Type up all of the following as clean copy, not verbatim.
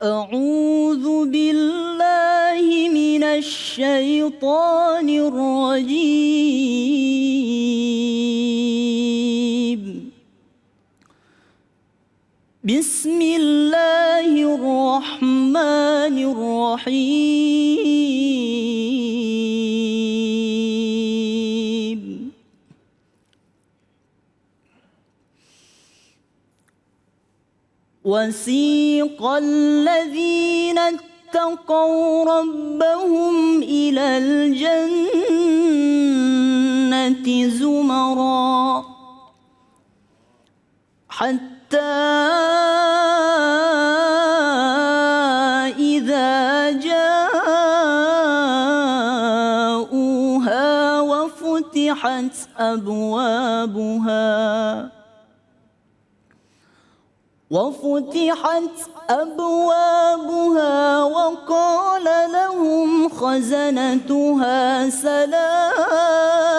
أعوذ بالله من الشيطان الرجيم. بسم الله الرحمن الرحيم. وسيق الذين اتقوا ربهم إلى الجنة زمرا حتى إذا جاءوها وفتحت أبوابها وقال لهم خزنتها سلام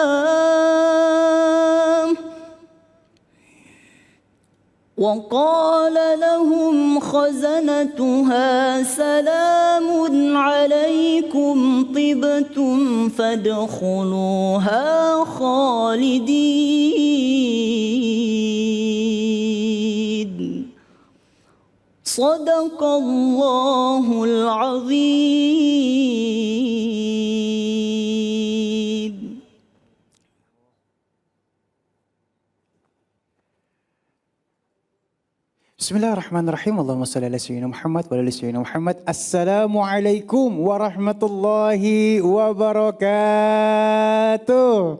عليكم طبتم فادخلوها خالدين. صدق الله العظيم. Bismillahirrahmanirrahim. Allahumma shalli ala sayyidina Muhammad wa ala sayyidina Muhammad. Assalamualaikum warahmatullahi wabarakatuh.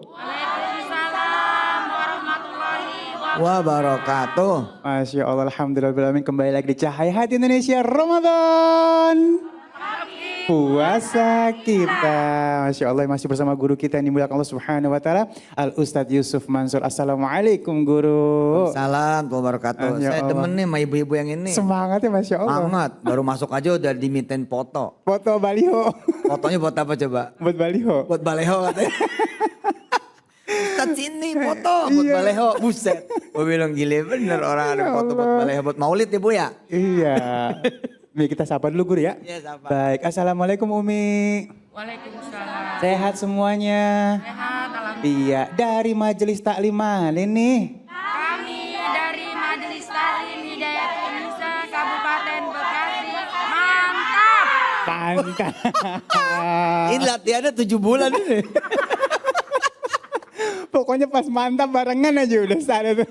Waalaikumsalam warahmatullahi Wabarakatuh. Masya Allah, alhamdulillah. Kembali lagi di Cahaya Hati Indonesia Ramadan. Puasa kita. Masya Allah, masih bersama guru kita yang dimuliakan Allah Subhanahu wa Ta'ala, Al Ustadz Yusuf Mansur. Assalamualaikum guru. Salam wabarakatuh. Saya demen nih sama ibu-ibu yang ini. Semangatnya Masya Allah. Semangat. Baru masuk aja udah dimintain foto. Foto baliho. Fotonya buat apa coba? Buat baliho. Buat baleho katanya. Ustadz sini foto buat baleho. Buset. Gue bilang gile bener orang ada foto buat baleho. Buat maulid ya Bu ya? Iya. Nih kita sapa dulu guru ya. Iya sapa. Baik, assalamualaikum Umi. Waalaikumsalam. Sehat semuanya. Sehat alhamdulillah. Iya, dari Majelis Taklim mana nih? Kami dari Majelis Taklim Hidayatul Nisa Kabupaten Bekasi. Mantap. Mantap. Ini latihannya 7 bulan ini. Pokoknya pas mantap barengan aja udah sana tuh.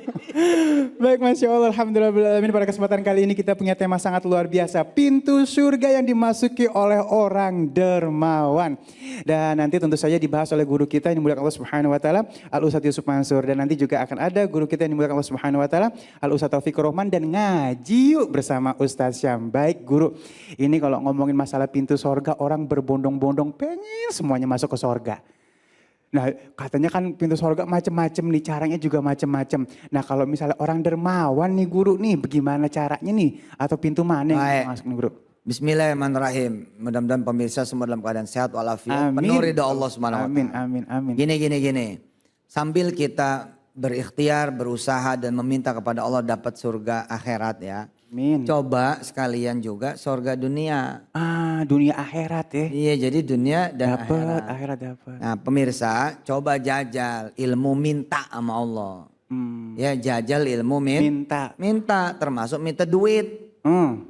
Baik, Masya Allah, alhamdulillah. Pada kesempatan kali ini kita punya tema sangat luar biasa. Pintu surga yang dimasuki oleh orang dermawan. Dan nanti tentu saja dibahas oleh guru kita yang dimuliakan Allah Subhanahu wa Ta'ala, Al Ustadz Yusuf Mansur. Dan nanti juga akan ada guru kita yang dimuliakan Allah Subhanahu wa Ta'ala, Al Ustadz Taufikur Rahman. Dan ngaji yuk bersama Ustadz Syam. Baik guru, ini kalau ngomongin masalah pintu surga, orang berbondong-bondong pengen semuanya masuk ke surga. Nah katanya kan pintu surga macam-macam nih, caranya juga macam-macam. Nah kalau misalnya orang dermawan nih guru nih, bagaimana caranya nih? Atau pintu mana yang masuk nih guru? Bismillahirrahmanirrahim. Mudah-mudahan pemirsa semua dalam keadaan sehat walafiat. Penuh ridha Allah Subhanahu wa Ta'ala. Amin. Gini. Sambil kita berikhtiar, berusaha dan meminta kepada Allah dapat surga akhirat ya. Amin. Coba sekalian juga surga dunia. Dunia akhirat ya. Iya, jadi dunia dan akhirat dapat. Nah pemirsa, coba jajal ilmu minta sama Allah. Ya jajal ilmu minta. Termasuk minta duit.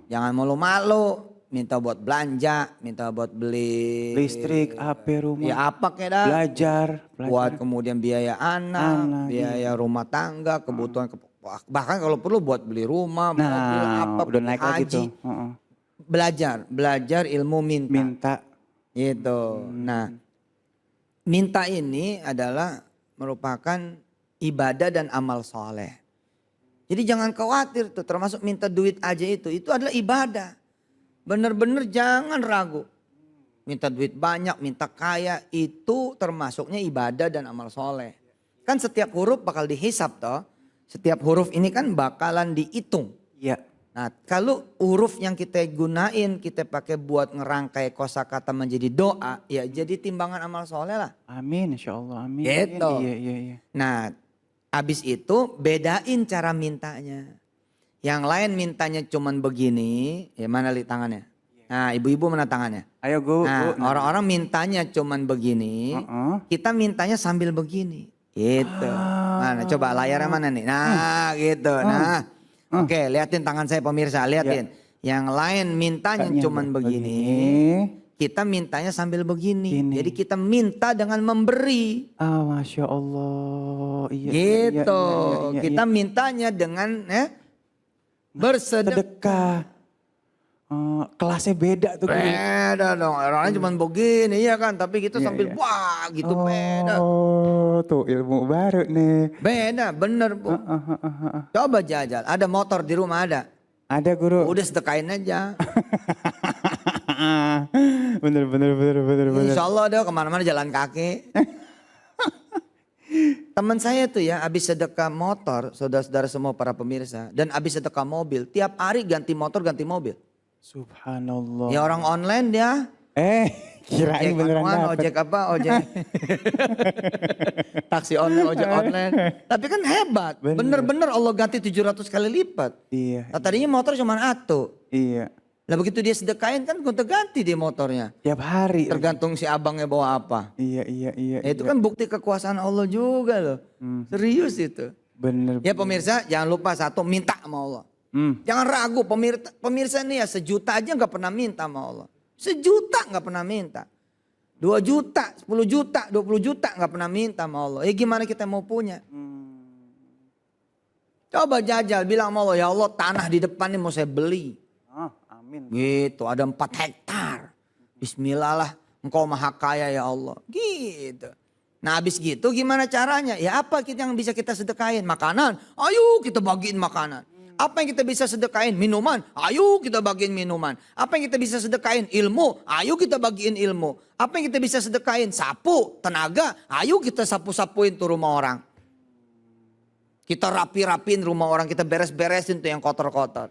Jangan malu-malu. Minta buat belanja, minta buat beli listrik, HP, rumah. Ya apa kayak dah. Belajar. Buat kemudian biaya anak, biaya rumah tangga, kebutuhan. Bahkan kalau perlu buat beli rumah, mobil, apa, udah naik lagi tuh. Belajar ilmu minta. Gitu. Nah, minta ini adalah merupakan ibadah dan amal soleh. Jadi jangan khawatir tuh, termasuk minta duit aja itu adalah ibadah. Bener-bener jangan ragu. Minta duit banyak, minta kaya, itu termasuknya ibadah dan amal soleh. Kan setiap huruf bakal dihisap toh. Setiap huruf ini kan bakalan dihitung. Iya. Nah kalau huruf yang kita gunain, kita pakai buat ngerangkai kosakata menjadi doa, ya jadi timbangan amal soleh lah. Amin, insya Allah, amin. Gitu. Iya. Nah abis itu bedain cara mintanya. Yang lain mintanya cuman begini, ya mana li tangannya? Nah, ibu-ibu mana tangannya? Ayo gue. Nah, orang-orang mintanya cuman begini, kita mintanya sambil begini. Gitu. Mana coba layarnya mana nih? Nah, gitu. Nah. Oke, liatin tangan saya pemirsa, liatin. Yang lain mintanya cuman begini. Kita mintanya sambil begini. Jadi kita minta dengan memberi. Ah, Masya Allah. Iya, Gitu. iya, Kita mintanya dengan bersedekah. sedekah. Kelasnya beda tuh. Beda dong. Orangnya cuma begini ya kan. Tapi kita sambil wah gitu beda. Oh, tuh ilmu baru nih. Beda bener Bu. Coba jajal. Ada motor di rumah ada. Ada guru. Udah sedekahin aja. bener. Insya Allah ada kemana-mana jalan kaki. Teman saya tuh ya habis sedekah motor, saudara-saudara semua para pemirsa. Dan habis sedekah mobil, tiap hari ganti motor, ganti mobil. Subhanallah. Ya orang online dia. Kirain Ojek beneran online, dapet. ojek apa? Ojek. Taksi online, ojek online. Tapi kan hebat. Bener-bener Allah ganti 700 kali lipat. Iya. Nah, tadinya motor cuma atu. Iya. Lah begitu dia sedekahin kan gonta ganti dia motornya. Tiap hari. Tergantung si abangnya bawa apa. Iya. Ya, itu kan bukti kekuasaan Allah juga loh. Serius itu. Bener. Ya pemirsa jangan lupa satu minta sama Allah. Jangan ragu pemirsa nih ya 1 juta aja gak pernah minta sama Allah. 1 juta gak pernah minta. 2 juta, 10 juta, 20 juta gak pernah minta sama Allah. Ya gimana kita mau punya? Coba jajal bilang sama Allah, ya Allah tanah di depan ini mau saya beli. Amin. Gitu ada 4 hektar. Bismillah lah engkau maha kaya ya Allah. Gitu. Nah habis gitu gimana caranya? Ya apa yang bisa kita sedekahin? Makanan. Ayo kita bagiin makanan. Apa yang kita bisa sedekain? Minuman. Ayo kita bagiin minuman. Apa yang kita bisa sedekain? Ilmu. Ayo kita bagiin ilmu. Apa yang kita bisa sedekain? Sapu, tenaga. Ayo kita sapu-sapuin tuh rumah orang. Kita rapi-rapiin rumah orang. Kita beres-beresin tuh yang kotor-kotor.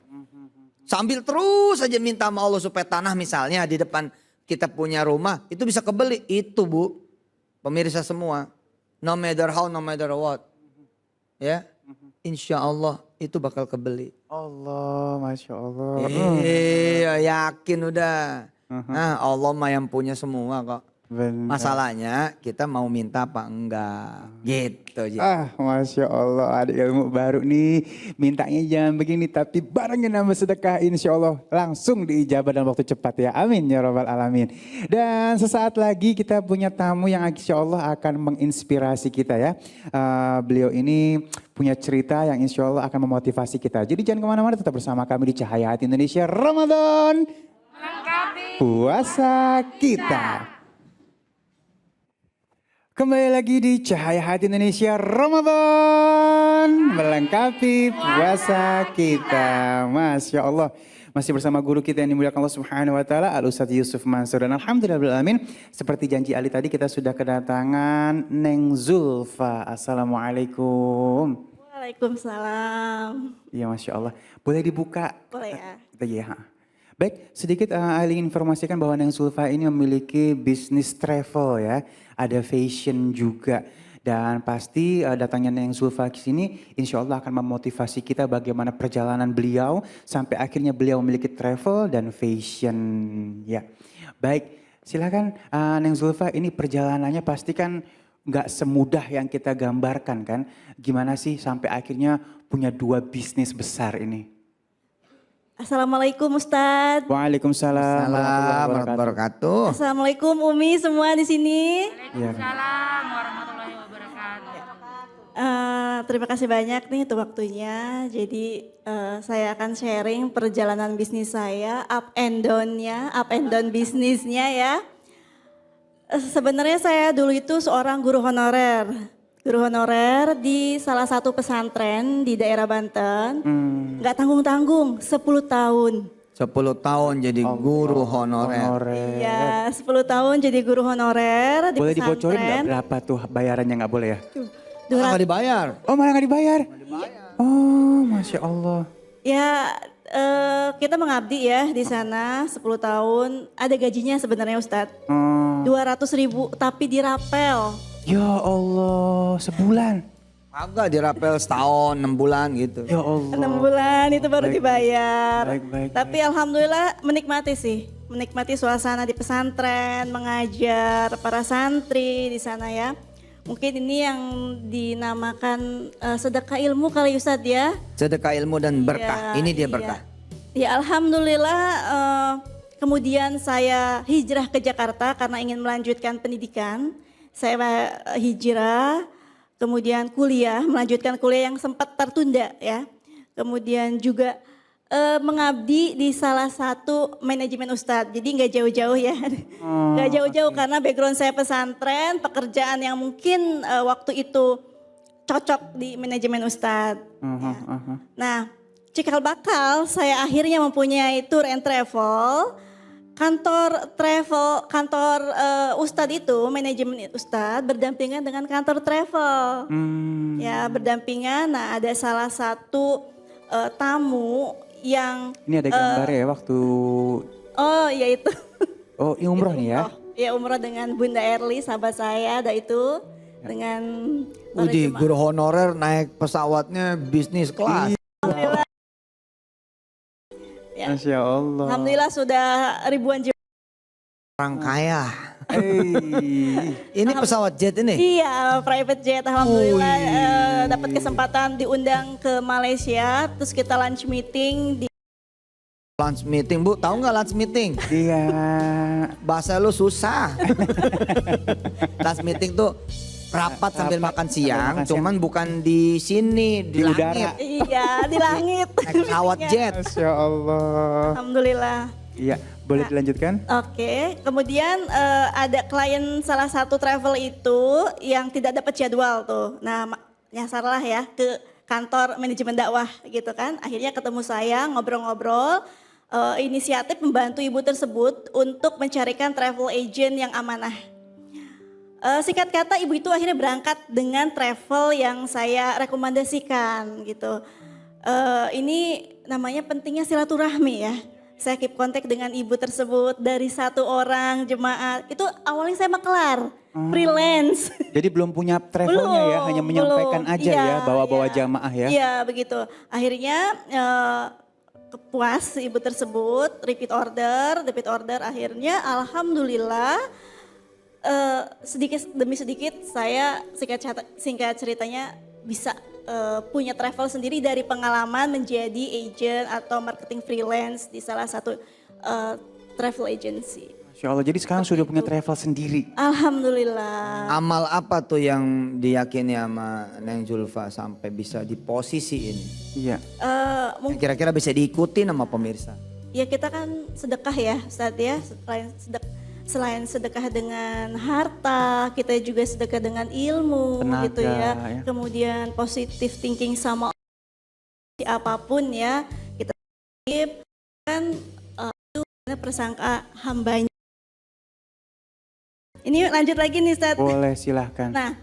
Sambil terus saja minta sama Allah supaya tanah misalnya di depan kita punya rumah. Itu bisa kebeli. Itu Bu. Pemirsa semua. No matter how, no matter what. Ya. Insya Allah itu bakal kebeli. Allah, Masya Allah. Iya yakin udah. Nah Allah mah yang punya semua kok. Bener. Masalahnya kita mau minta apa enggak. Gitu. Masya Allah, ada ilmu baru nih. Mintanya jangan begini, tapi barangnya nama sedekah insya Allah langsung diijabah dalam waktu cepat ya. Amin ya rabbal alamin. Dan sesaat lagi kita punya tamu yang insya Allah akan menginspirasi kita ya. Beliau ini punya cerita yang insya Allah akan memotivasi kita. Jadi jangan kemana-mana, tetap bersama kami di Cahaya Hati Indonesia Ramadan. Melengkapi Puasa kita. Kembali lagi di Cahaya Hati Indonesia Ramadan. Melengkapi puasa kita. Masya Allah. Masih bersama guru kita yang dimuliakan Allah Subhanahu wa Ta'ala, Al-Ustadz Yusuf Mansur. Dan Alhamdulillahirrahmanirrahim, seperti janji Ali tadi kita sudah kedatangan Neng Zulfa. Assalamualaikum. Waalaikumsalam. Iya Masya Allah. Boleh dibuka? Boleh ya. Iya. Baik, sedikit Ali ingin informasikan bahwa Neng Zulfa ini memiliki bisnis travel ya. Ada fashion juga. Dan pasti datangnya Neng Zulfa ke sini insya Allah akan memotivasi kita bagaimana perjalanan beliau sampai akhirnya beliau memiliki travel dan fashion ya. Baik, silakan Neng Zulfa, ini perjalanannya pasti kan nggak semudah yang kita gambarkan kan. Gimana sih sampai akhirnya punya 2 bisnis besar ini? Assalamualaikum Ustadz. Waalaikumsalam warahmatullahi wabarakatuh. Assalamualaikum Umi semua di sini. Waalaikumsalam warahmatullahi wabarakatuh. Terima kasih banyak nih untuk waktunya. Jadi saya akan sharing perjalanan bisnis saya, up and down bisnisnya ya. Sebenarnya saya dulu itu seorang guru honorer. Guru honorer di salah satu pesantren di daerah Banten. Nggak tanggung-tanggung, 10 tahun. 10 tahun jadi guru honorer. Iya, 10 tahun jadi guru honorer di Boleh pesantren. dibocorin nggak berapa tuh bayarannya, nggak boleh ya? Nggak dibayar. Oh malah nggak dibayar? Oh Masya Allah. Ya kita mengabdi ya di sana 10 tahun. Ada gajinya sebenarnya Ustadz. 200.000 tapi dirapel. Ya Allah, sebulan. Agak dirapel setahun, 6 bulan gitu. Ya Allah. 6 bulan itu baru Baik, dibayar. baik, Tapi alhamdulillah menikmati sih. Menikmati suasana di pesantren, mengajar para santri di sana ya. Mungkin ini yang dinamakan sedekah ilmu kali Ustadz ya. Sedekah ilmu dan berkah. Iya, Ini dia iya. berkah. Ya alhamdulillah kemudian saya hijrah ke Jakarta karena ingin melanjutkan pendidikan. Saya hijrah, kemudian kuliah, melanjutkan kuliah yang sempat tertunda ya. Kemudian juga mengabdi di salah satu manajemen Ustadz. Jadi nggak jauh-jauh ya. Nggak jauh-jauh karena background saya pesantren, pekerjaan yang mungkin waktu itu cocok di manajemen Ustadz. Nah, cikal bakal saya akhirnya mempunyai tour and travel. Kantor Ustadz itu, manajemen Ustadz berdampingan dengan kantor travel. Ya, berdampingan. Nah, ada salah satu tamu yang Ini ada gambarnya ya waktu, oh ya itu. oh ini umroh nih ya. Oh, ya umroh dengan Bunda Erli, sahabat saya, ada itu dengan para Uji jemaah. guru honorer naik pesawatnya bisnis kelas. Ya. Masya Allah. Alhamdulillah sudah ribuan jemaah. Orang kaya. Hey. Ini pesawat jet ini? Iya, private jet. Alhamdulillah dapat kesempatan diundang ke Malaysia, terus kita lunch meeting di Lunch meeting, Bu. Tahu nggak lunch meeting? Iya. Bahasa lu susah. Lunch meeting tuh rapat sambil makan siang, makan siang. cuman bukan di sini, di, Di langit. udara. iya, di langit. Naik pesawat jet. Masya Allah. Alhamdulillah. Iya, boleh dilanjutkan? Oke, kemudian ada klien salah satu travel itu yang tidak dapat jadwal tuh. Nah, nyasarlah ya ke kantor manajemen dakwah gitu kan. Akhirnya ketemu saya, ngobrol-ngobrol. Inisiatif membantu ibu tersebut untuk mencarikan travel agent yang amanah. Singkat kata ibu itu akhirnya berangkat dengan travel yang saya rekomendasikan gitu. Ini namanya pentingnya silaturahmi ya. Saya keep kontak dengan ibu tersebut dari satu orang jemaah. Itu awalnya saya makelar, freelance. Jadi belum punya travelnya ya, hanya menyampaikan belum. aja Iya, ya, bawa-bawa iya. jamaah ya. Iya begitu. Akhirnya puas ibu tersebut, repeat order. Akhirnya alhamdulillah sedikit demi sedikit saya singkat ceritanya bisa punya travel sendiri dari pengalaman menjadi agent atau marketing freelance di salah satu travel agency. Masya Allah, jadi sekarang sudah punya travel sendiri. Alhamdulillah. Amal apa tuh yang diyakini sama Neng Zulfa sampai bisa di posisi ini? Iya. Yang kira-kira bisa diikuti sama pemirsa. Ya kita kan sedekah ya Ustadz ya, selain sedekah dengan harta, kita juga sedekah dengan ilmu Tenaga, gitu ya. ya. Kemudian positive thinking sama apapun ya, kita kan itu persangka hambanya. Ini lanjut lagi nih Ustadz. Boleh, silahkan. Nah,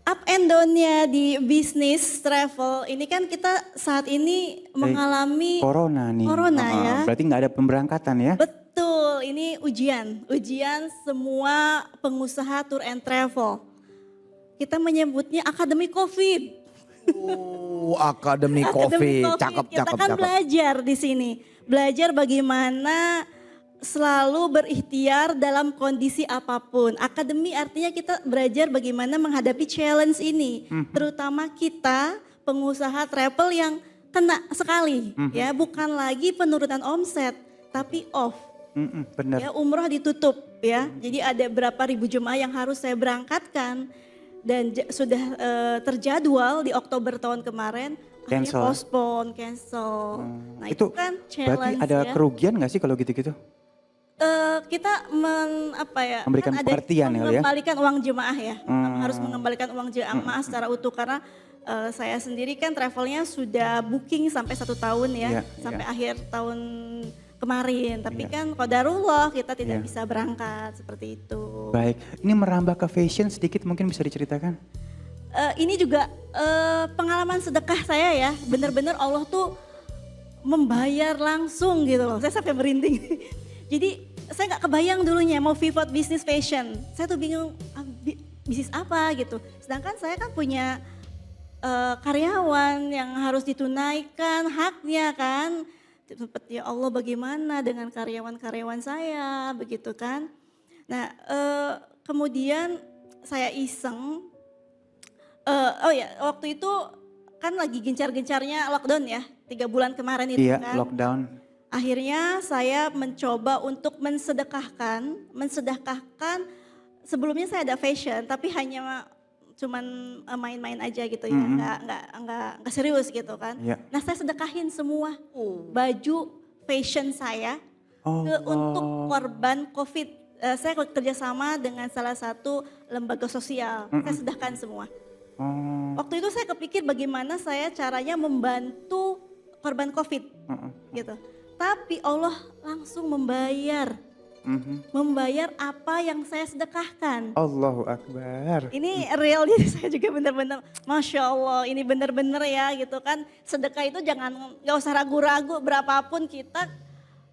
up and down-nya di bisnis travel ini kan kita saat ini mengalami Corona nih. Corona ya. Berarti nggak ada pemberangkatan ya? Betul, ini ujian semua pengusaha tour and travel. Kita menyebutnya akademi COVID. Akademi Covid, cakep, Kita cakep, kan cakep. belajar di sini, belajar bagaimana selalu berikhtiar dalam kondisi apapun. Akademi artinya kita belajar bagaimana menghadapi challenge ini, terutama kita pengusaha travel yang kena sekali, ya bukan lagi penurunan omset, tapi off. Benar. Ya, umroh ditutup ya. Jadi ada berapa ribu jemaah yang harus saya berangkatkan dan sudah terjadwal di Oktober tahun kemarin akhirnya Cancel. postpone, cancel. Nah, itu kan berarti challenge ada ya. kerugian nggak sih kalau gitu-gitu? Kita Memberikan kan ada pengertian ya, mengembalikan uang jemaah ya. Harus mengembalikan uang jemaah secara utuh karena saya sendiri kan travelnya sudah booking sampai 1 tahun ya, Iya, sampai iya. akhir tahun kemarin. Tapi Iya. kan qadarullah kita tidak Iya. bisa berangkat seperti itu. Baik, ini merambah ke fashion sedikit mungkin bisa diceritakan? Ini juga pengalaman sedekah saya ya, benar-benar Allah tuh membayar langsung gitu loh. Saya sampai merinding. Jadi saya nggak kebayang dulunya mau pivot bisnis fashion. Saya tuh bingung bisnis apa gitu. Sedangkan saya kan punya karyawan yang harus ditunaikan haknya kan. Seperti ya Allah bagaimana dengan karyawan-karyawan saya begitu kan. Nah kemudian saya iseng, oh ya waktu itu kan lagi gencar-gencarnya lockdown ya 3 bulan kemarin itu Iya, kan. lockdown. Akhirnya saya mencoba untuk mensedekahkan sebelumnya saya ada fashion tapi hanya cuman main-main aja gitu ya, nggak serius gitu kan. Iya. Nah saya sedekahin semua baju fashion saya untuk korban COVID. Saya kerjasama dengan salah satu lembaga sosial, saya sedekahkan semua. Waktu itu saya kepikir bagaimana saya caranya membantu korban COVID gitu. Tapi Allah langsung membayar apa yang saya sedekahkan. Allahu Akbar. Ini real jadi saya juga benar-benar Masya Allah ini benar-benar ya gitu kan. Sedekah itu gak usah ragu-ragu berapapun kita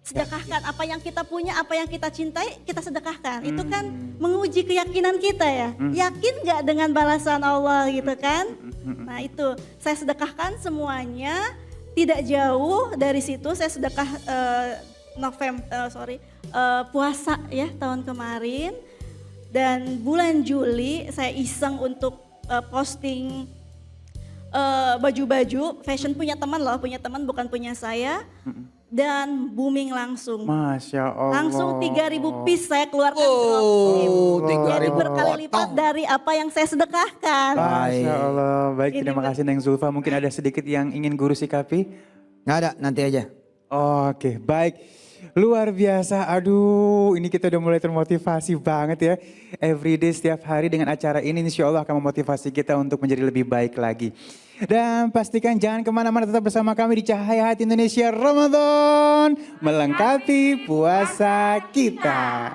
sedekahkan. Apa yang kita punya, apa yang kita cintai kita sedekahkan. Itu kan menguji keyakinan kita ya. Yakin gak dengan balasan Allah gitu kan. Nah itu saya sedekahkan semuanya. Tidak jauh dari situ saya sedekah puasa ya tahun kemarin dan bulan Juli saya iseng untuk posting baju-baju fashion punya teman bukan punya saya dan booming langsung. Masya Allah. Langsung 3.000 piece saya keluarkan. Jadi 3.000 berkali lipat dari apa yang saya sedekahkan. Masya Allah. Baik, Ini terima kasih Neng Zulfa. Mungkin ada sedikit yang ingin guru sikapi? Nggak ada, nanti aja. Oke, baik. Luar biasa. Aduh, ini kita udah mulai termotivasi banget ya. Everyday setiap hari dengan acara ini insya Allah akan memotivasi kita untuk menjadi lebih baik lagi. Dan pastikan jangan kemana-mana, tetap bersama kami di Cahaya Hati Indonesia Ramadan. Melengkapi puasa kita.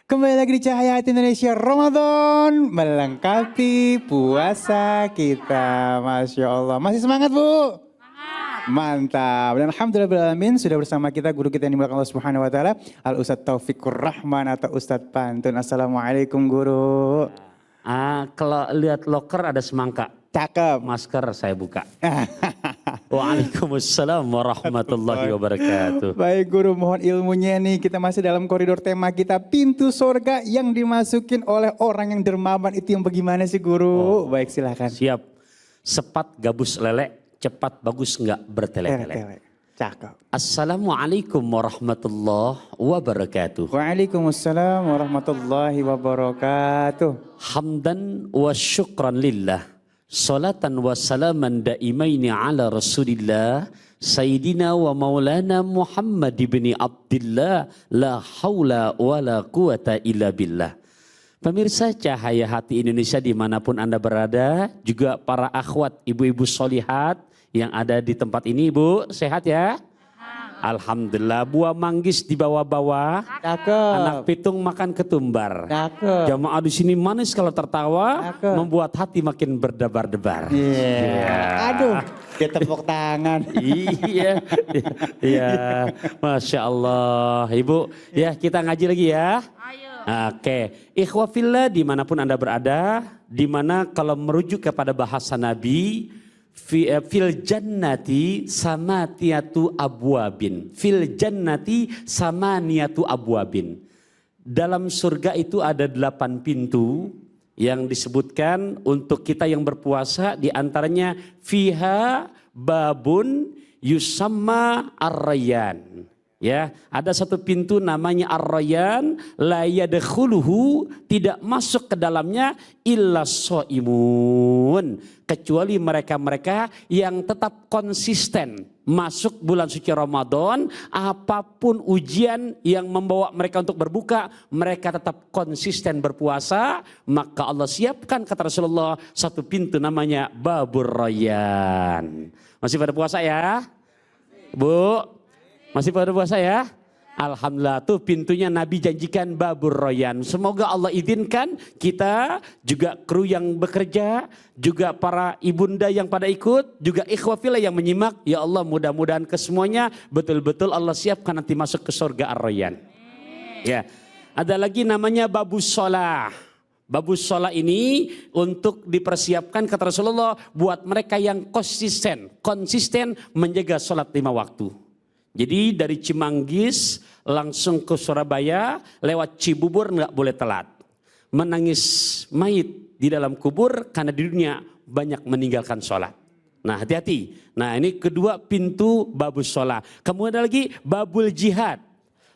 Kembali lagi di Cahaya Hati Indonesia Ramadan, melengkapi puasa kita. Masya Allah. Masih semangat Bu? Mantap. Dan alhamdulillahirrahmanirrahim sudah bersama kita guru kita yang dimuliakan Allah Subhanahu wa taala, Al Ustadz Taufikur Rahman atau Ustadz Pantun. Assalamualaikum guru. Kalau lihat loker ada semangka. Cakep. Masker saya buka. Waalaikumsalam warahmatullahi wabarakatuh. Baik guru, mohon ilmunya nih. Kita masih dalam koridor tema kita pintu surga yang dimasukin oleh orang yang dermawan itu yang bagaimana sih guru? Baik silakan. Siap. Sepat gabus lele, cepat bagus nggak bertele-tele. Cakep. Assalamualaikum warahmatullahi wabarakatuh. Waalaikumsalam warahmatullahi wabarakatuh. Hamdan wa syukran lillah. Salatan wa salaman daimaini ala rasulillah. Sayyidina wa maulana Muhammad ibn Abdillah. La hawla wa la quwata illa billah. Pemirsa Cahaya Hati Indonesia dimanapun Anda berada. Juga para akhwat ibu-ibu solihat yang ada di tempat ini. Ibu sehat ya? Alhamdulillah. Buah manggis di bawah-bawah. Cakep. Anak pitung makan ketumbar. Cakep. Jamaah di sini manis kalau tertawa. Cakep. Membuat hati makin berdebar-debar. Iya. Aduh, dia tepuk tangan. Iya, iya, Masya Allah. Ibu, ya kita ngaji lagi ya. Ayo. Oke, ikhwafillah dimanapun Anda berada, dimana kalau merujuk kepada bahasa Nabi, fil jannati samatiyatu abwabin. Fil jannati samaniyatu abwabin. Dalam surga itu ada 8 pintu yang disebutkan untuk kita yang berpuasa, diantaranya fiha babun yusamma ar-rayyan. Ya, ada satu pintu namanya Ar-Rayyan, la yadkhuluhu, tidak masuk ke dalamnya illa shaimun, kecuali mereka-mereka yang tetap konsisten masuk bulan suci Ramadan, apapun ujian yang membawa mereka untuk berbuka, mereka tetap konsisten berpuasa, maka Allah siapkan kata Rasulullah satu pintu namanya Babur Rayyan. Masih pada puasa ya? Bu? Masih pada puasa ya? Alhamdulillah, tuh pintunya Nabi janjikan Babur Rayyan. Semoga Allah izinkan kita juga kru yang bekerja, juga para ibunda yang pada ikut, juga ikhwafillah yang menyimak. Ya Allah, mudah-mudahan kesemuanya betul-betul Allah siapkan nanti masuk ke surga Ar-Rayyan. Ya. Ada lagi namanya babus sholah. Babus sholah ini untuk dipersiapkan kata Rasulullah buat mereka yang konsisten menjaga sholat 5 waktu. Jadi dari Cimanggis langsung ke Surabaya lewat Cibubur nggak boleh telat. Menangis mayit di dalam kubur karena di dunia banyak meninggalkan sholat. Nah hati-hati. Nah ini kedua pintu babus sholah. Kemudian ada lagi babul jihad.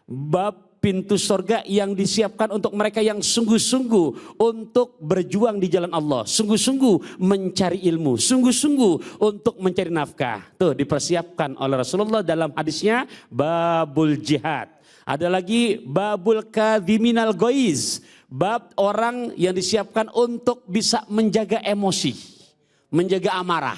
Bab pintu surga yang disiapkan untuk mereka yang sungguh-sungguh untuk berjuang di jalan Allah. Sungguh-sungguh mencari ilmu. Sungguh-sungguh untuk mencari nafkah. Tuh dipersiapkan oleh Rasulullah dalam hadisnya babul jihad. Ada lagi babul kadhiminal goiz. Bab orang yang disiapkan untuk bisa menjaga emosi. Menjaga amarah.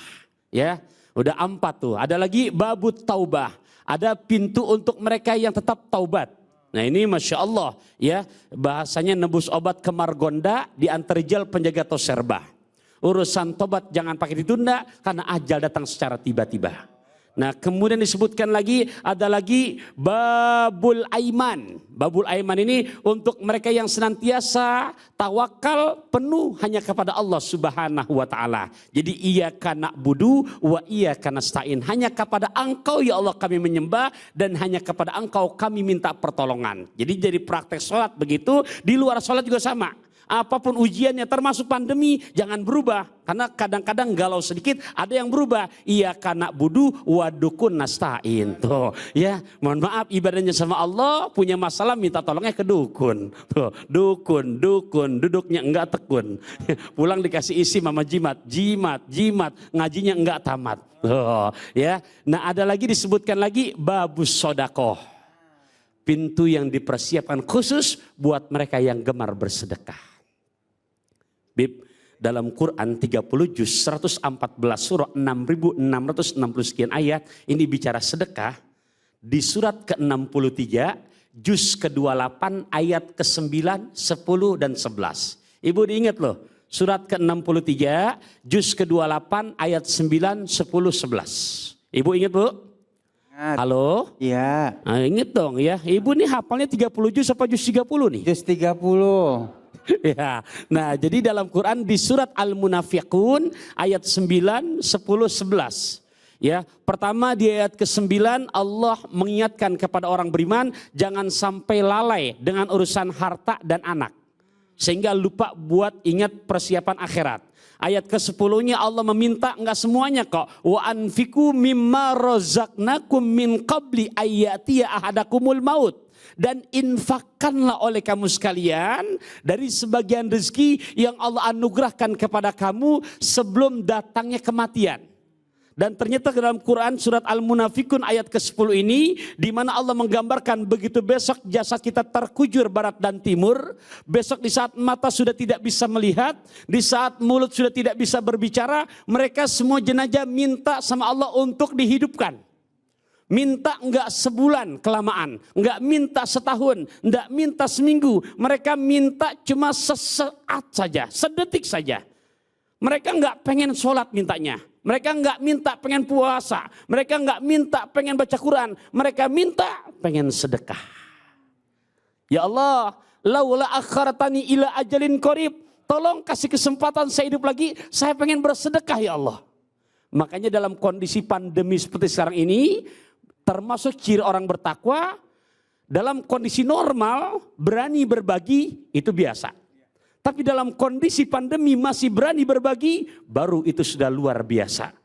Ya, udah 4 tuh. Ada lagi babut taubah. Ada pintu untuk mereka yang tetap taubat. Nah ini Masya Allah ya, bahasanya nebus obat ke Margonda di Antarijal penjaga Toserba. Urusan tobat jangan pakai ditunda karena ajal datang secara tiba-tiba. Nah kemudian disebutkan lagi ada lagi babul aiman. Babul aiman ini untuk mereka yang senantiasa tawakal penuh hanya kepada Allah Subhanahu wa taala. Jadi iyyaka na'budu wa iyyaka nasta'in. Hanya kepada Engkau ya Allah kami menyembah dan hanya kepada Engkau kami minta pertolongan. Jadi praktek sholat begitu, di luar sholat juga sama. Apapun ujiannya termasuk pandemi jangan berubah. Karena kadang-kadang galau sedikit ada yang berubah. Iyyaka na'budu wa dukun nasta'in. Tuh ya, mohon maaf ibadahnya sama Allah, punya masalah minta tolongnya ke dukun. Tuh, dukun duduknya enggak tekun. Pulang dikasih isi mama jimat, ngajinya enggak tamat. Tuh ya. Nah, ada lagi disebutkan lagi babus sodakoh. Pintu yang dipersiapkan khusus buat mereka yang gemar bersedekah. Bib, dalam Quran 30 juz 114 surah 6660 sekian ayat ini bicara sedekah. Di surat ke-63 juz ke-28 ayat ke-9, 10 dan 11. Ibu diingat loh, surat ke-63 juz ke-28 ayat 9, 10, 11. Ibu ingat Bu? Ingat. Halo? Iya. Nah, ingat dong ya, Ibu nih hafalnya 30 juz apa juz 30 nih? Juz 30. Ya, nah jadi dalam Quran di surat Al-Munafiqun ayat 9, 10, 11. Ya, pertama di ayat ke-9 Allah mengingatkan kepada orang beriman jangan sampai lalai dengan urusan harta dan anak. Sehingga lupa buat ingat persiapan akhirat. Ayat ke-10-nya Allah meminta enggak semuanya kok. Wa anfiku mimma razaqnakum min qabli ayyatiya ahadakumul maut. Dan infakkanlah oleh kamu sekalian dari sebagian rezeki yang Allah anugerahkan kepada kamu sebelum datangnya kematian. Dan ternyata dalam Quran surat Al-Munafikun ayat ke-10 ini di mana Allah menggambarkan begitu besok jasad kita terkujur barat dan timur, besok di saat mata sudah tidak bisa melihat, di saat mulut sudah tidak bisa berbicara, mereka semua jenazah minta sama Allah untuk dihidupkan. Minta enggak sebulan kelamaan, enggak minta setahun, enggak minta seminggu. Mereka minta cuma sesaat saja, sedetik saja. Mereka enggak pengen sholat mintanya. Mereka enggak minta pengen puasa. Mereka enggak minta pengen baca Quran. Mereka minta pengen sedekah. Ya Allah, laula akhartani ila ajalin qarib. Tolong kasih kesempatan saya hidup lagi. Saya pengen bersedekah ya Allah. Makanya dalam kondisi pandemi seperti sekarang ini, termasuk ciri orang bertakwa, dalam kondisi normal berani berbagi itu biasa. Tapi dalam kondisi pandemi masih berani berbagi, baru itu sudah luar biasa.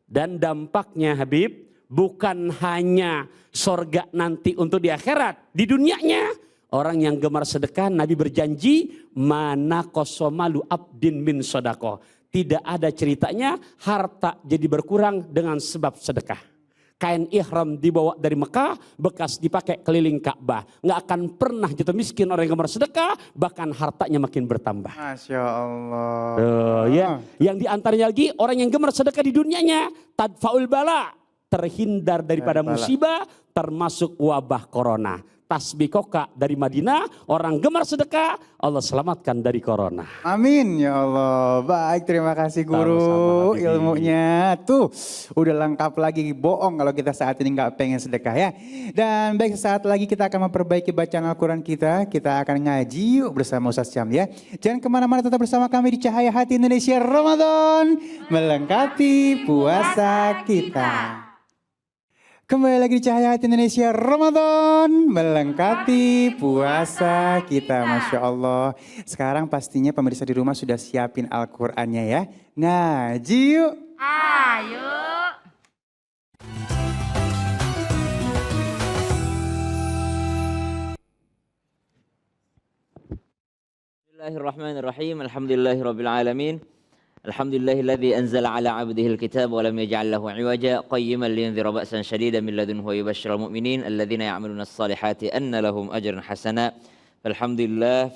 Dan dampaknya Habib, bukan hanya sorga nanti untuk di akhirat, di dunianya. Orang yang gemar sedekah, Nabi berjanji, mana kosomalu abdin min sodako. Tidak ada ceritanya harta jadi berkurang dengan sebab sedekah. Kain ihram dibawa dari Mekah, bekas dipakai keliling Ka'bah. Nggak akan pernah jatuh miskin orang yang gemar sedekah, bahkan hartanya makin bertambah. Masya Allah. Ya. Yang diantaranya lagi, orang yang gemar sedekah di dunianya, tadfaul bala, terhindar daripada musibah, termasuk wabah corona. tasbih koka dari Madinah, orang gemar sedekah, Allah selamatkan dari corona. Amin ya Allah. Baik, terima kasih guru Sama-sama, Habibie. ilmunya. Tuh udah lengkap lagi, bohong kalau kita saat ini nggak pengen sedekah ya. Dan baik, sesaat lagi kita akan memperbaiki bacaan Al-Quran kita. Kita akan ngaji yuk bersama Ustaz Syam ya. Jangan kemana-mana, tetap bersama kami di Cahaya Hati Indonesia Ramadan melengkapi puasa kita. Kembali lagi di Cahaya Hati Indonesia Ramadan melengkapi puasa kita, Masya Allah. Sekarang pastinya pemirsa di rumah sudah siapin Al-Qur'annya ya. Ngaji yuk. Ayo. Bismillahirrahmanirrahim. Alhamdulillahirabbil alamin. Alhamdulillahilladzi anzala ala 'abdihi al-kitab wa lam yaj'al lahu 'iwaja qayyiman liyunzira ba'san shadidan min ladunhu wa yubashshiral mu'minin alladzina ya'maluna as-salihati anna lahum ajran hasana. Falhamdulillah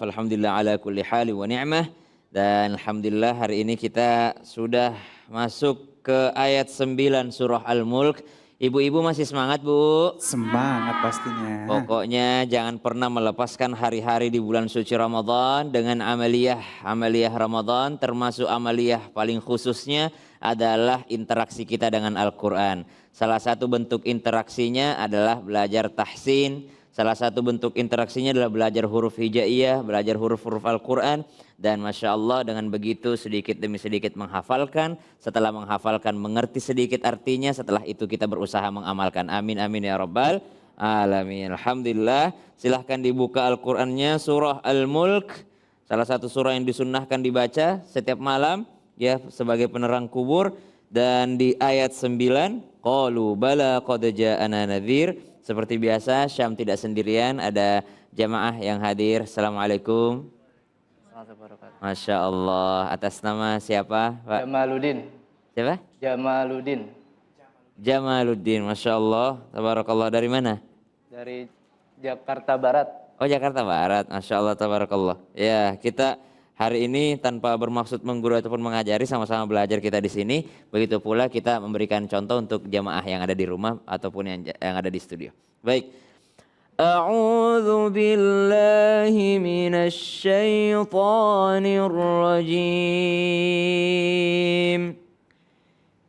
ala kulli hali wa ni'mah. Dan alhamdulillah hari ini kita sudah masuk ke ayat 9 surah Al-Mulk. Ibu-ibu masih semangat, Bu? Semangat pastinya. Pokoknya jangan pernah melepaskan hari-hari di bulan suci Ramadan dengan amaliyah Ramadan, termasuk amaliyah paling khususnya adalah interaksi kita dengan Al-Quran. Salah satu bentuk interaksinya adalah belajar tahsin, salah satu bentuk interaksinya adalah belajar huruf hijaiyah, belajar huruf-huruf Al-Quran. Dan Masya Allah dengan begitu sedikit demi sedikit menghafalkan, setelah menghafalkan mengerti sedikit artinya, setelah itu kita berusaha mengamalkan. Amin amin ya rabbal alamin. Alhamdulillah, silahkan dibuka Al-Qur'annya surah Al-Mulk. Salah satu surah yang disunnahkan dibaca setiap malam ya sebagai penerang kubur. Dan di ayat 9, qalu bala qad ja'ana nadhir. Seperti biasa Syam tidak sendirian, ada jamaah yang hadir. Assalamualaikum. Masya Allah. Atas nama siapa, Pak? Jamaluddin. Siapa? Jamaluddin. Jamaluddin. Masya Allah. Tabarakallah. Dari mana? Dari Jakarta Barat. Oh, Jakarta Barat. Masya Allah. Tabarakallah. Ya, kita hari ini tanpa bermaksud mengguru ataupun mengajari, sama-sama belajar kita di sini. Begitu pula kita memberikan contoh untuk jamaah yang ada di rumah ataupun yang ada di studio. Baik. أعوذ بالله من الشيطان الرجيم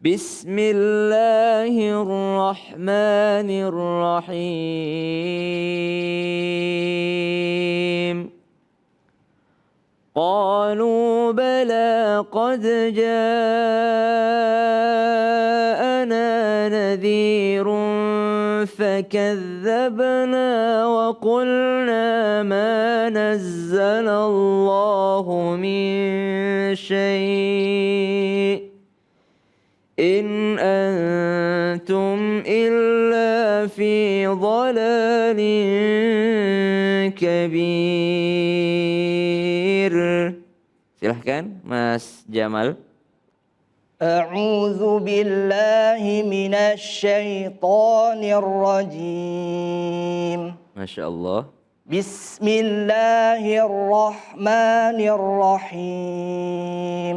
بسم الله الرحمن الرحيم قالوا بلى قد جاءنا نذير فكذبنا وقلنا ما نزل الله من شيء إن أنتم إلا في ضلال كبير. Silahkan Mas Jamal. أعوذ بالله من الشيطان الرجيم Masya Allah. بسم الله الرحمن الرحيم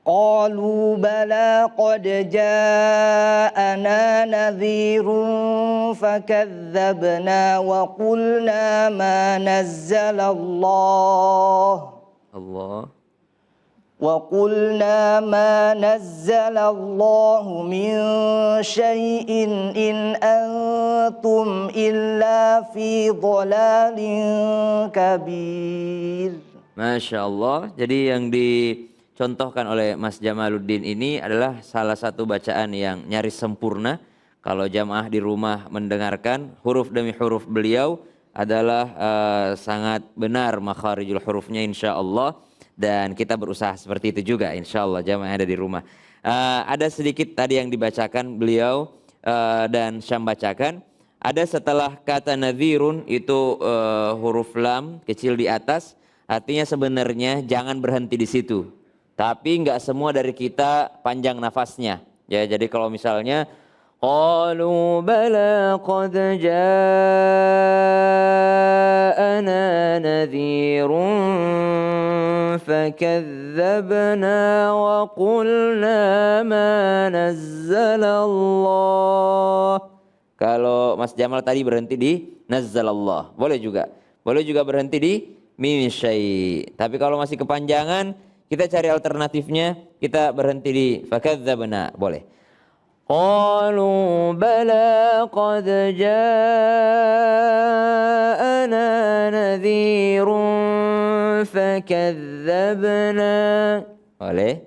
قالوا بلى قد جاءنا نذير فكذبنا وقلنا ما نزل الله وقلنا ما نزل الله من شيء إن أنتم إلا في ضلال كبير. Masya Allah. Jadi yang dicontohkan oleh Mas Jamaluddin ini adalah salah satu bacaan yang nyaris sempurna. Kalau jamaah di rumah mendengarkan huruf demi huruf beliau adalah sangat benar makharijul hurufnya insya Allah. Dan kita berusaha seperti itu juga insya Allah jamaah ada di rumah. Ada sedikit tadi yang dibacakan beliau dan Syam bacakan. Ada setelah kata nadhirun itu huruf lam kecil di atas. Artinya sebenarnya jangan berhenti di situ. Tapi nggak semua dari kita panjang nafasnya. Ya, jadi kalau misalnya qalu bala qad ja'ana nadhirun فكذبنا وقلنا ما نزل الله Kalau Mas Jamal tadi berhenti di nazzalallah, boleh juga. Boleh juga berhenti di min syai'. Tapi kalau masih kepanjangan, kita cari alternatifnya, kita berhenti di fakadzabna, boleh. Qalu bala qad ja'ana nadhirun fakadzabna. Boleh.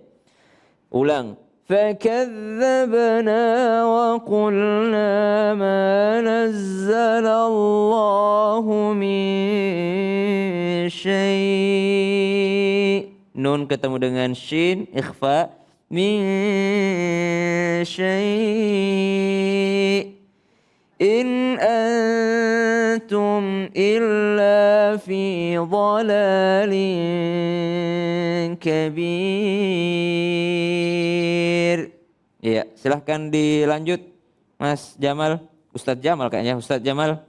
Ulang. فكذبنا وقلنا ما نزل الله من شيء. Nun ketemu dengan shin, ikhfa. Min syai' in antum illa fi dhalalin kabir. Iya, silahkan dilanjut Mas Jamal. Ustadz Jamal kayaknya, Ustadz Jamal.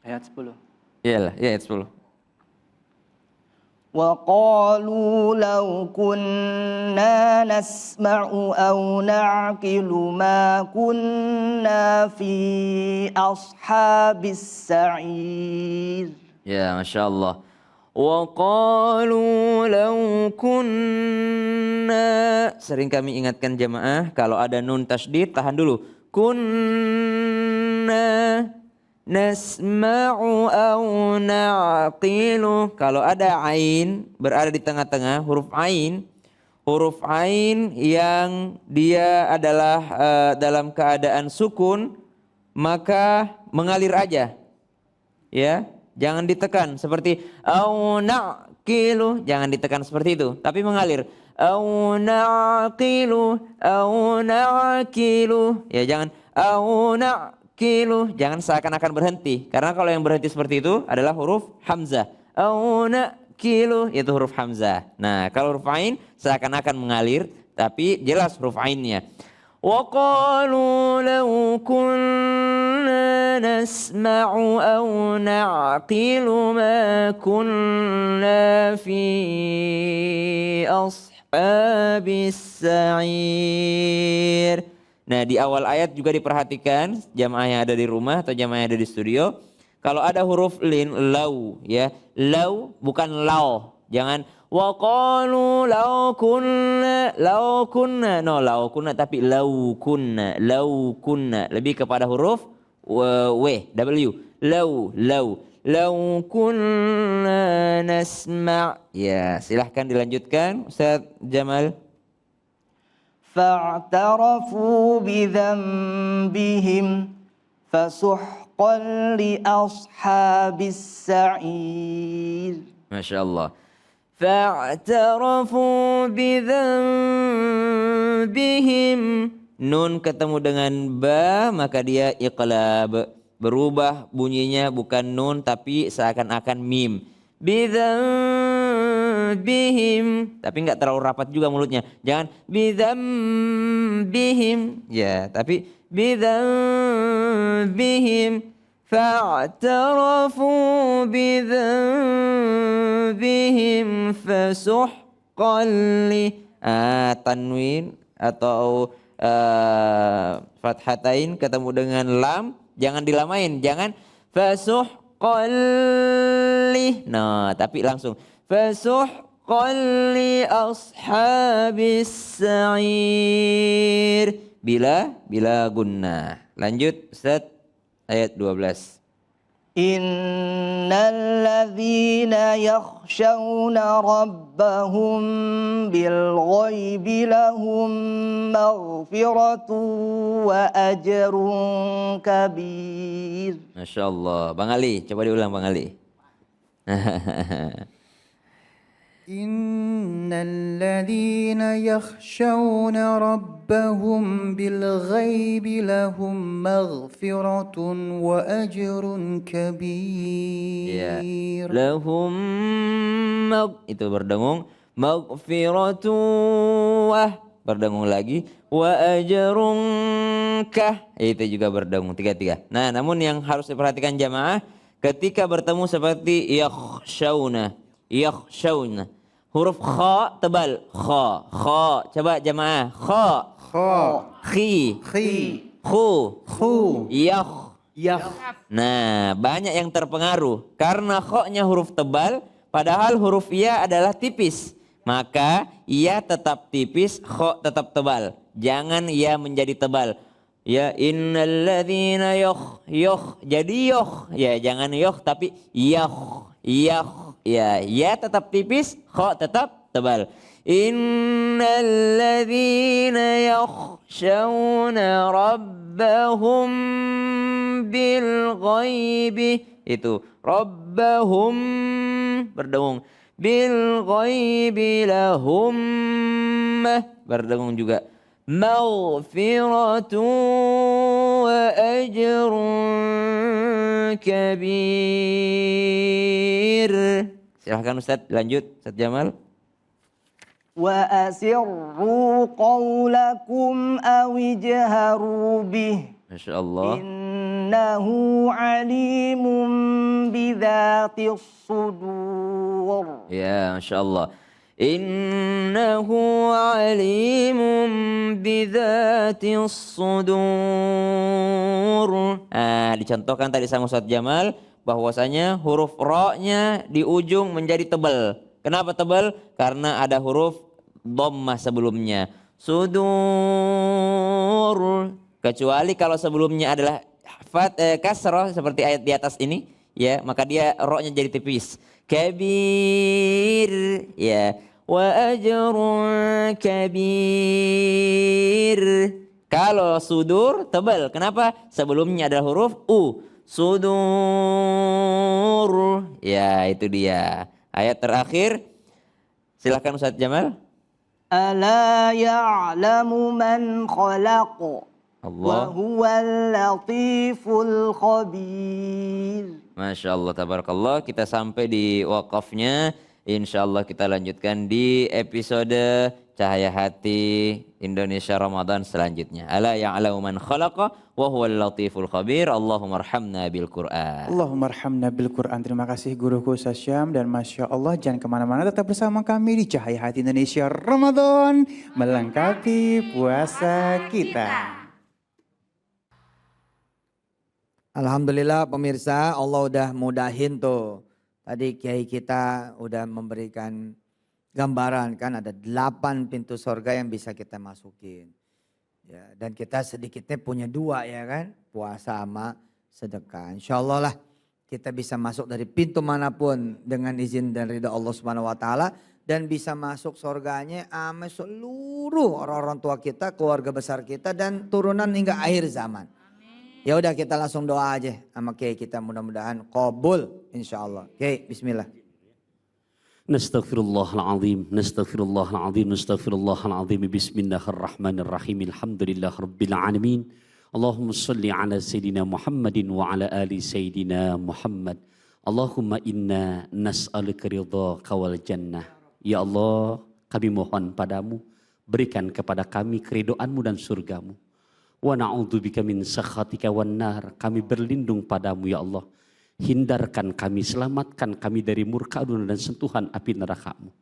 Ayat 10. Iyalah, ya ayat 10. وقالوا لو كنا نسمع أو نعقل ما كنا في أصحاب السعير. Ya, Masya Allah. وقالوا لو كنا. Sering kami ingatkan jamaah, kalau ada nun tasydid tahan dulu. Kunna nasma'u aw na'qilu. Kalau ada ain berada di tengah-tengah, huruf ain yang dia adalah dalam keadaan sukun, maka mengalir aja. Ya, jangan ditekan seperti aw na'qilu, jangan ditekan seperti itu, tapi mengalir. Aw na'qilu, ya jangan aw na'qilu, jangan seakan-akan berhenti, karena kalau yang berhenti seperti itu adalah huruf hamzah. Aw na'qilu itu huruf hamzah. Nah, kalau huruf ain seakan-akan mengalir, tapi jelas huruf ainnya. Wa qalu law kunna nasma'u aw na'qilu ma kunna fi ashabis sa'ir. Nah, di awal ayat juga diperhatikan jamaah yang ada di rumah atau jamaah yang ada di studio. Kalau ada huruf lin, lau, ya. Lau bukan lau. Jangan wa qalu lau kunna, no lau kunna, tapi lau kunna. Lebih kepada huruf w, lau kunna nasma'. Ya, silahkan dilanjutkan Ustaz Jamal. فاعترفوا بذنبهم فسحقا لأصحاب السعير. Masya Allah. Fa'tarafu bidzanbihim. Nun ketemu dengan ba, maka dia iqlab. Berubah bunyinya, bukan nun tapi seakan-akan mim. Bidzanbihim, tapi enggak terlalu rapat juga mulutnya. Jangan bidzanbihim, ya, tapi bidzanbihim. Fa'tarafu bidzanbihim fasuhqan li. Tanwin atau fathatain ketemu dengan lam, jangan dilamain, jangan fasuhqan li. Nah, tapi langsung fasuhqan li ashabis sa'ir bila gunnah. Lanjut Ustaz. Ayat 12. Innalladzina yakhshawna rabbahum bil ghaibi lahum maghfiratun wa ajrun kabir. Masya Allah. Bang Ali, coba diulang Bang Ali. Innalladzina yakhshawna rabbahum bil ghaibi lahum maghfiratun wa ajrun kabir. Ya. Lahum itu berdengung, maghfiratun berdengung lagi, wa ajrun kah itu juga berdengung, tiga. Nah, namun yang harus diperhatikan jamaah ketika bertemu seperti yakhshawna, huruf kha tebal, kha. Coba jamaah, kha, khi, khu, yakh, Yah. Nah, banyak yang terpengaruh karena khoknya huruf tebal, padahal huruf ya adalah tipis. Maka ya tetap tipis, khok tetap tebal. Jangan ya menjadi tebal. Ya innalladzina yoh jadi yoh. Ya jangan yoh tapi yah. Ya tetap tipis, khok tetap tebal. Innalladzina yakhshawna rabbahum bil ghaibi. Itu rabbahum berdengung. Bil ghaibi lahum berdengung juga. Maghfiratu wa ajrun kabir. Silahkan Ustadz lanjut, Ustadz Jamal. وأسروا قولكم أو اجهروا به Masya Allah. إنه عليم بذات الصدور. Ya, Masya Allah. Innahu alimun bidzatis sudur. Nah, dicontohkan tadi sama Ustadz Jamal bahwasanya huruf ro-nya di ujung menjadi tebal. Kenapa tebal? Karena ada huruf dhammah sebelumnya. Sudur. Kecuali kalau sebelumnya adalah kasroh seperti ayat di atas ini, ya, maka dia ro-nya jadi tipis. Kabir, ya. Wa ajrun kabir. Kalau sudur tebal. Kenapa? Sebelumnya adalah huruf u. Sudur. Ya, itu dia. Ayat terakhir. Silakan Ustadz Jamal. ألا يعلم من خلق Allah. وهو اللطيف الخبير. Masya Allah, tabarakallah. Kita sampai di wakafnya. Insya Allah kita lanjutkan di episode Cahaya Hati Indonesia Ramadan selanjutnya. Ala ya'lamu man khalaqa wa huwal latiful khabir. Allahumma arhamna bil Qur'an. Allahumma arhamna bil Quran. Terima kasih guruku Ustaz Syam dan Masya Allah jangan kemana-mana, tetap bersama kami di Cahaya Hati Indonesia Ramadan melengkapi puasa kita. Alhamdulillah pemirsa, Allah udah mudahin tuh. Tadi kiai kita udah memberikan gambaran kan ada 8 pintu surga yang bisa kita masukin. Ya, dan kita sedikitnya punya 2 ya kan, puasa sama sedekah. Insya Allah lah kita bisa masuk dari pintu manapun dengan izin dan ridha Allah Subhanahu Wa Taala dan bisa masuk surganya sama seluruh orang-orang tua kita, keluarga besar kita dan turunan hingga akhir zaman. Ya udah kita langsung doa aja sama kiai kita, mudah-mudahan qabul insyaallah. Kiai bismillah. Nastaghfirullahaladzim, nastaghfirullahaladzim, nastaghfirullahaladzim. Bismillahirrahmanirrahim. Alhamdulillah rabbil alamin. Allahumma salli ala Sayyidina Muhammadin wa ala ali Sayyidina Muhammad. Allahumma inna nas'aluka ridhaka wal jannah. Ya Allah, kami mohon padamu, berikan kepada kami keridhoanmu dan surgamu. Wa na'udzubika min sakhatika wan nar. Kami berlindung padamu ya Allah. Hindarkan kami, selamatkan kami dari murka dan sentuhan api neraka-Mu.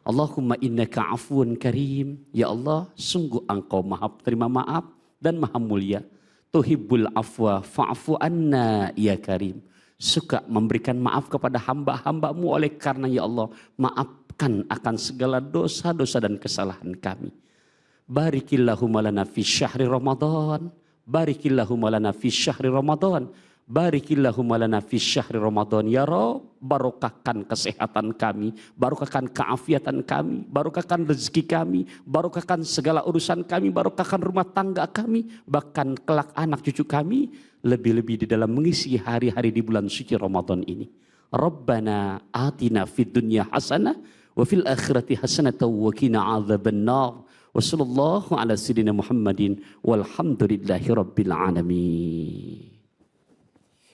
Allahumma innaka afuun karim. Ya Allah, sungguh Engkau maha terima maaf dan maha mulia. Tuhibbul afwa fa'fu anna ya karim. Suka memberikan maaf kepada hamba-hamba-Mu, oleh karena ya Allah, maafkan akan segala dosa-dosa dan kesalahan kami. Barikillahumma lana fi syahri Ramadan. Barikillahumma lana fi syahri Ramadan. Barikillahumma lana fi syahri Ramadan. Ya Rabb, barokahkan kesehatan kami, barokahkan keafiatan kami, barokahkan rezeki kami, barokahkan segala urusan kami, barokahkan rumah tangga kami, bahkan kelak anak cucu kami, lebih-lebih di dalam mengisi hari-hari di bulan suci Ramadan ini. Rabbana atina fid dunya hasanah wa fil akhirati hasanah wa qina adzabannar. Wassallallahu ala sayyidina Muhammadin walhamdulillahi rabbil alamin.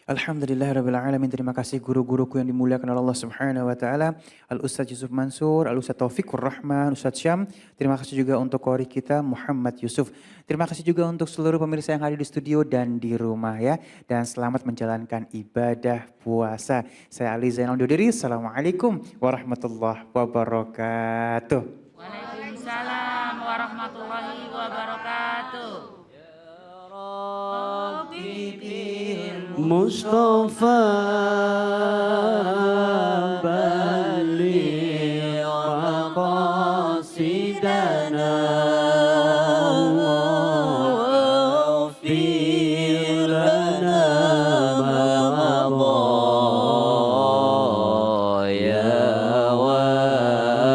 Alhamdulillahirabbil alamin. Terima kasih guru-guruku yang dimuliakan oleh Allah Subhanahu wa taala. Al-Ustaz Yusuf Mansur, Al-Ustaz Taufikur Rahman, Ustaz Syam. Terima kasih juga untuk qori kita Muhammad Yusuf. Terima kasih juga untuk seluruh pemirsa yang hadir di studio dan di rumah ya. Dan selamat menjalankan ibadah puasa. Saya Ali Zainal undur diri. Assalamualaikum warahmatullahi wabarakatuh. Waalaikumsalam warahmatullahi wabarakatuh. Ya Rabbi Mustafa baligh maqasidana waghfir lana ma madha ya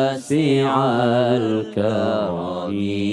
wasi'al karami